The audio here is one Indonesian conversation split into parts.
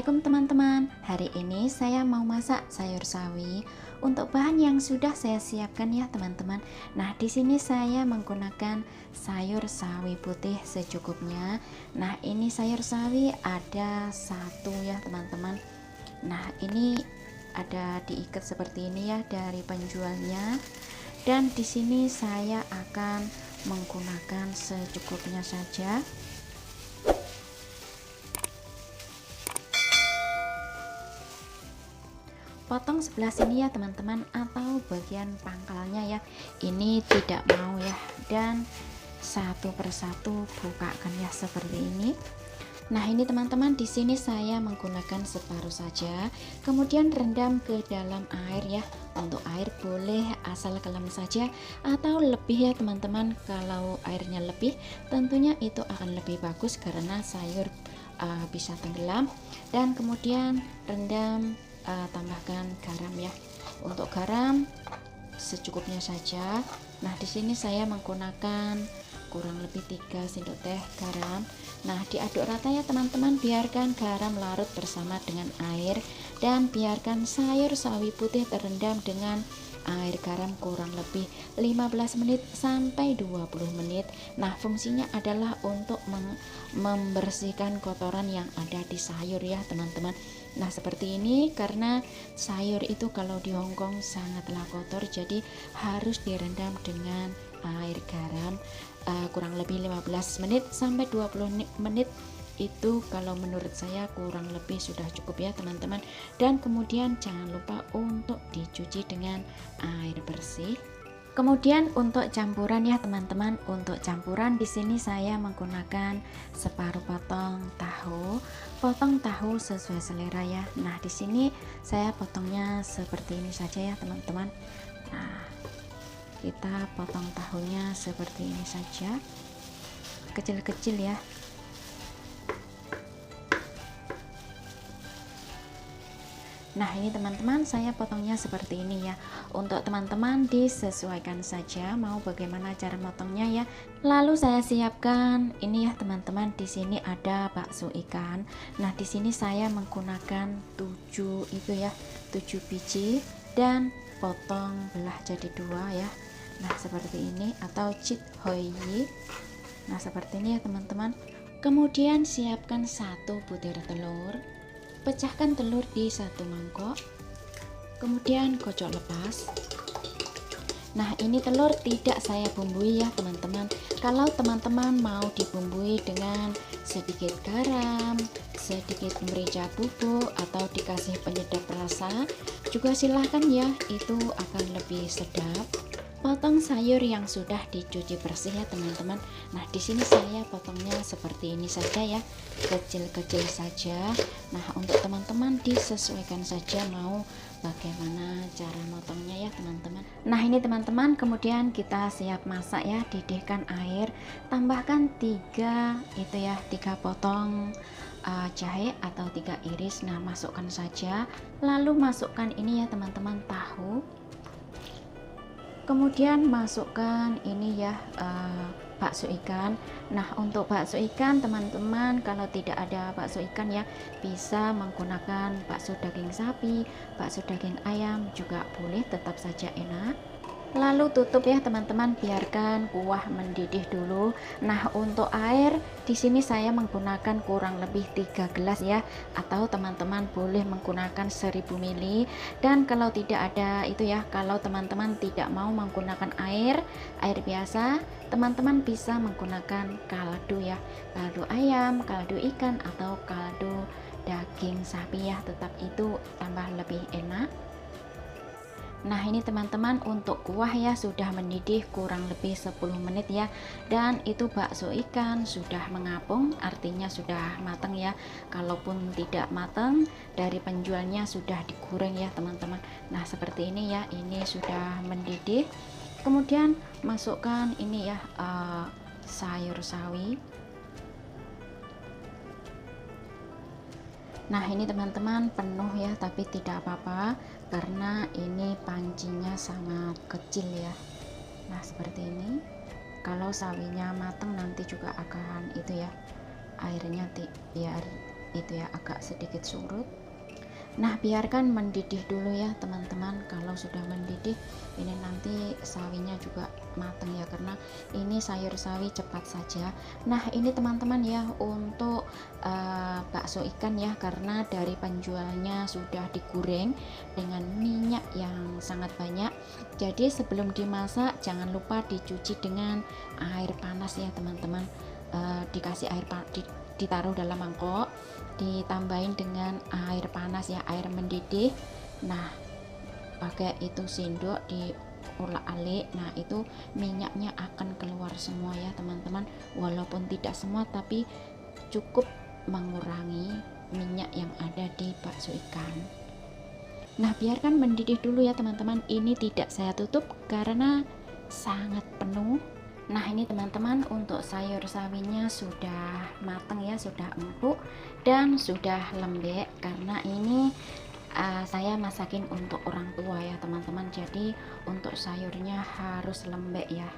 Assalamualaikum teman-teman. Hari ini saya mau masak sayur sawi. Untuk bahan yang sudah saya siapkan ya teman-teman. Nah, di sini saya menggunakan sayur sawi putih secukupnya. Nah, ini sayur sawi ada satu ya teman-teman. Nah, ini ada diikat seperti ini ya dari penjualnya. Dan di sini saya akan menggunakan secukupnya saja. Potong sebelah sini ya teman-teman, atau bagian pangkalnya ya, ini tidak mau ya, dan satu persatu bukakan ya seperti ini. Nah, ini teman-teman, di sini saya menggunakan separuh saja, kemudian rendam ke dalam air ya. Untuk air boleh asal kelam saja atau lebih ya teman-teman. Kalau airnya lebih tentunya itu akan lebih bagus karena sayur bisa tenggelam. Dan kemudian rendam, tambahkan garam ya. Untuk garam secukupnya saja. Nah, di sini saya menggunakan kurang lebih 3 sendok teh garam. Nah, diaduk rata ya teman-teman, biarkan garam larut bersama dengan air dan biarkan sayur sawi putih terendam dengan air garam kurang lebih 15 menit sampai 20 menit. Nah, fungsinya adalah untuk membersihkan kotoran yang ada di sayur ya teman-teman. Nah, seperti ini karena sayur itu kalau di Hongkong sangatlah kotor, jadi harus direndam dengan air garam kurang lebih 15 menit sampai 20 menit. Itu kalau menurut saya kurang lebih sudah cukup ya teman-teman. Dan kemudian jangan lupa untuk dicuci dengan air bersih. Kemudian untuk campuran ya teman-teman, untuk campuran di sini saya menggunakan separuh potong tahu sesuai selera ya. Nah, di sini saya potongnya seperti ini saja ya teman-teman. Nah, kita potong tahunya seperti ini saja, kecil-kecil ya. Nah, ini teman-teman, saya potongnya seperti ini ya. Untuk teman-teman disesuaikan saja mau bagaimana cara motongnya ya. Lalu saya siapkan ini ya teman-teman, di sini ada bakso ikan. Nah, di sini saya menggunakan 7 itu ya, 7 biji dan potong belah jadi 2 ya. Nah, seperti ini atau chit hoi. Nah, seperti ini ya teman-teman. Kemudian siapkan 1 butir telur. Pecahkan telur di 1 mangkok, kemudian kocok lepas. Nah, ini telur tidak saya bumbui ya teman-teman. Kalau teman-teman mau dibumbui dengan sedikit garam, sedikit merica bubuk, atau dikasih penyedap rasa juga silahkan ya, itu akan lebih sedap. Potong sayur yang sudah dicuci bersih ya teman-teman. Nah, di sini saya potongnya seperti ini saja ya, kecil-kecil saja. Nah, untuk teman-teman disesuaikan saja mau bagaimana cara motongnya ya teman-teman. Nah, ini teman-teman, kemudian kita siap masak ya. Didihkan air, tambahkan 3 itu ya, 3 potong jahe atau 3 iris. Nah, masukkan saja, lalu masukkan ini ya teman-teman, tahu. Kemudian masukkan ini ya, bakso ikan. Nah, untuk bakso ikan teman-teman, kalau tidak ada bakso ikan ya, bisa menggunakan bakso daging sapi, bakso daging ayam juga boleh, tetap saja enak. Lalu tutup ya teman-teman, biarkan kuah mendidih dulu. Nah, untuk air di sini saya menggunakan kurang lebih 3 gelas ya, atau teman-teman boleh menggunakan 1000 ml. Dan kalau tidak ada itu ya, kalau teman-teman tidak mau menggunakan air biasa, teman-teman bisa menggunakan kaldu ya, kaldu ayam, kaldu ikan, atau kaldu daging sapi ya, tetap itu tambah lebih enak. Nah, ini teman-teman, untuk kuah ya sudah mendidih kurang lebih 10 menit ya, dan itu bakso ikan sudah mengapung, artinya sudah matang ya. Kalaupun tidak matang, dari penjualnya sudah digoreng ya teman-teman. Nah, seperti ini ya, ini sudah mendidih. Kemudian masukkan ini ya, sayur sawi. Nah, ini teman-teman penuh ya, tapi tidak apa-apa karena ini pancinya sangat kecil ya. Nah, seperti ini. Kalau sawinya matang nanti juga akan itu ya, airnya biar itu ya agak sedikit surut. Nah, biarkan mendidih dulu ya teman-teman. Kalau sudah mendidih, ini nanti sawinya juga matang ya, karena ini sayur sawi cepat saja. Nah, ini teman-teman ya untuk bakso ikan ya, karena dari penjualnya sudah digoreng dengan minyak yang sangat banyak. Jadi sebelum dimasak jangan lupa dicuci dengan air panas ya teman-teman. Dikasih air ditaruh dalam mangkok, ditambahin dengan air panas ya, air mendidih. Nah, pakai itu sendok diulek-alik. Nah, itu minyaknya akan keluar semua ya teman-teman, walaupun tidak semua tapi cukup mengurangi minyak yang ada di bakso ikan. Nah, biarkan mendidih dulu ya teman-teman. Ini tidak saya tutup karena sangat penuh. Nah, ini teman-teman untuk sayur sawinya sudah matang ya, sudah empuk dan sudah lembek, karena ini saya masakin untuk orang tua ya teman-teman. Jadi untuk sayurnya harus lembek ya,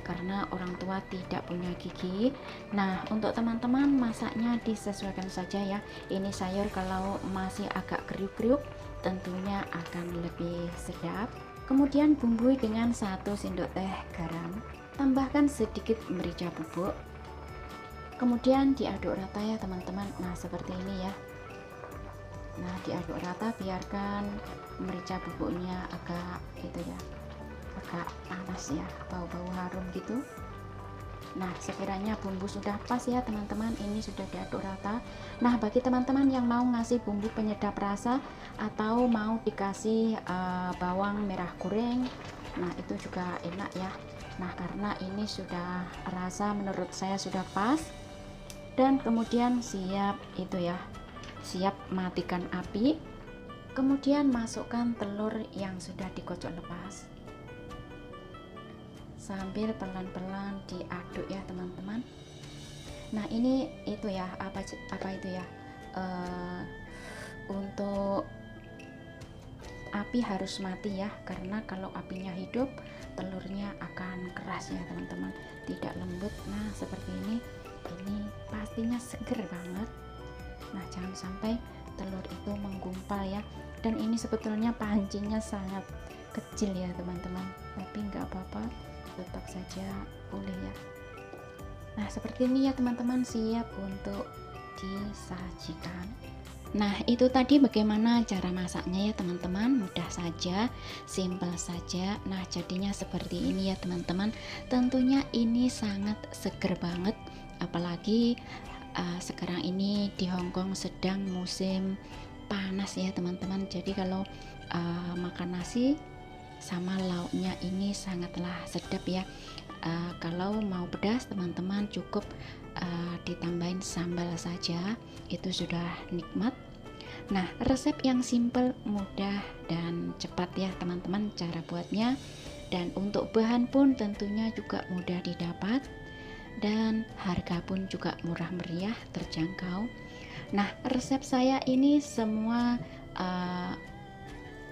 karena orang tua tidak punya gigi. Nah, untuk teman-teman masaknya disesuaikan saja ya. Ini sayur kalau masih agak kriuk-kriuk tentunya akan lebih sedap. Kemudian bumbui dengan 1 sendok teh garam, tambahkan sedikit merica bubuk, kemudian diaduk rata ya teman-teman. Nah, seperti ini ya. Nah, diaduk rata, biarkan merica bubuknya agak agak panas ya, bau-bau harum gitu. Nah, sekiranya bumbu sudah pas ya teman-teman, ini sudah diaduk rata. Nah, bagi teman-teman yang mau ngasih bumbu penyedap rasa atau mau dikasih bawang merah goreng, nah itu juga enak ya. Nah, karena ini sudah rasa menurut saya sudah pas, dan kemudian siap siap matikan api. Kemudian masukkan telur yang sudah dikocok lepas, sambil pelan-pelan diaduk ya teman-teman. Nah, ini itu ya apa itu ya, untuk api harus mati ya, karena kalau apinya hidup telurnya akan keras ya teman-teman, tidak lembut. Nah, seperti ini pastinya seger banget. Nah, jangan sampai telur itu menggumpal ya. Dan ini sebetulnya pancinya sangat kecil ya teman-teman, tapi nggak apa-apa, tetap saja boleh ya. Nah, seperti ini ya teman-teman, siap untuk disajikan. Nah, itu tadi bagaimana cara masaknya ya teman-teman, mudah saja, simple saja. Nah, jadinya seperti ini ya teman-teman. Tentunya ini sangat seger banget, apalagi sekarang ini di Hongkong sedang musim panas ya teman-teman. Jadi kalau makan nasi sama lauknya ini sangatlah sedap ya. Kalau mau pedas teman-teman cukup ditambahin sambal saja, itu sudah nikmat. Nah, resep yang simple, mudah dan cepat ya teman-teman cara buatnya, dan untuk bahan pun tentunya juga mudah didapat, dan harga pun juga murah meriah, terjangkau. Nah, resep saya ini semua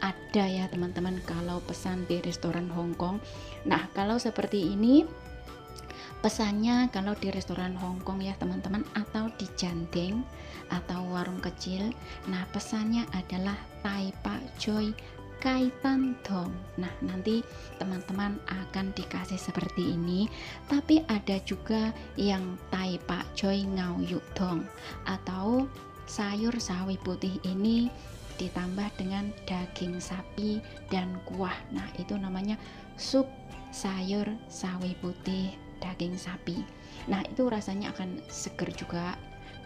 ada ya teman-teman kalau pesan di restoran Hongkong. Nah, kalau seperti ini pesannya kalau di restoran Hongkong ya teman-teman, atau di jandeng atau warung kecil, nah pesannya adalah Tai Pak Choi Kai Tan Dong. Nah, nanti teman-teman akan dikasih seperti ini. Tapi ada juga yang Tai Pak Choi Ngau Yuk Dong, atau sayur sawi putih ini ditambah dengan daging sapi dan kuah. Nah, itu namanya sup sayur sawi putih daging sapi. Nah, itu rasanya akan seger juga.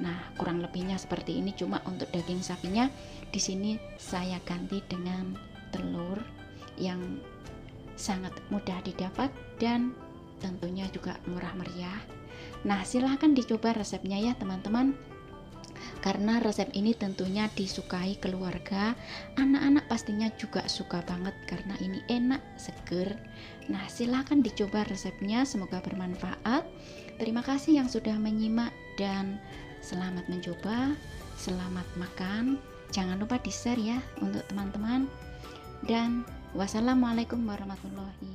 Nah, kurang lebihnya seperti ini. Cuma untuk daging sapinya di sini saya ganti dengan telur yang sangat mudah didapat dan tentunya juga murah meriah. Nah, silahkan dicoba resepnya ya teman-teman, karena resep ini tentunya disukai keluarga. Anak-anak pastinya juga suka banget karena ini enak, seger. Nah, silahkan dicoba resepnya, semoga bermanfaat. Terima kasih yang sudah menyimak dan selamat mencoba, selamat makan. Jangan lupa di-share ya untuk teman-teman. Dan wassalamualaikum warahmatullahi